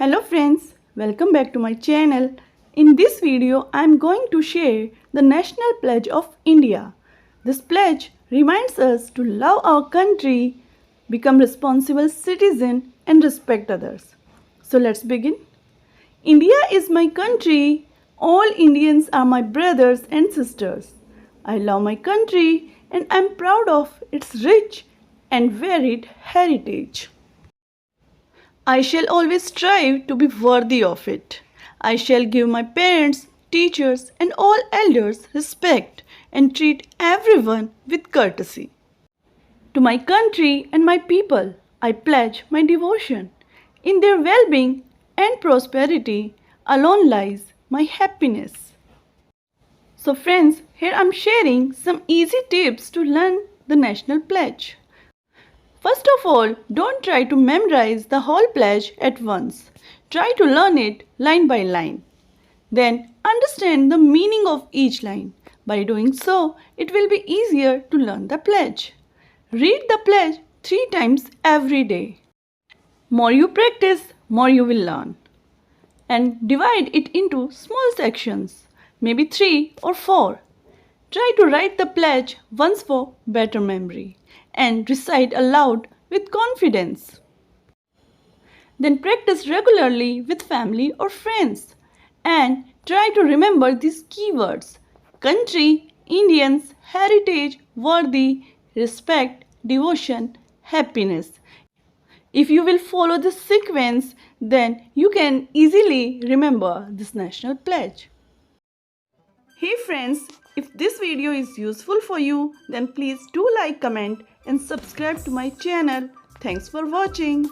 Hello friends, welcome back to my channel. In this video, I am going to share the National Pledge of India. This pledge reminds us to love our country, become responsible citizens and respect others. So let's begin. India is my country. All Indians are my brothers and sisters. I love my country and I am proud of its rich and varied heritage. I shall always strive to be worthy of it. I shall give my parents, teachers, and all elders respect and treat everyone with courtesy. To my country and my people, I pledge my devotion. In their well-being and prosperity alone lies my happiness. So friends, here I am sharing some easy tips to learn the National Pledge. First of all, don't try to memorize the whole pledge at once. Try to learn it line by line. Then understand the meaning of each line. By doing so, it will be easier to learn the pledge. Read the pledge 3 times every day. More you practice, more you will learn. And divide it into small sections, maybe 3 or 4. Try to write the pledge once for better memory and recite aloud with confidence. Then practice regularly with family or friends and try to remember these keywords: country, Indians, heritage, worthy, respect, devotion, happiness. If you will follow this sequence, then you can easily remember this national pledge. Hey friends, if this video is useful for you, then please do like, comment and subscribe to my channel. Thanks for watching.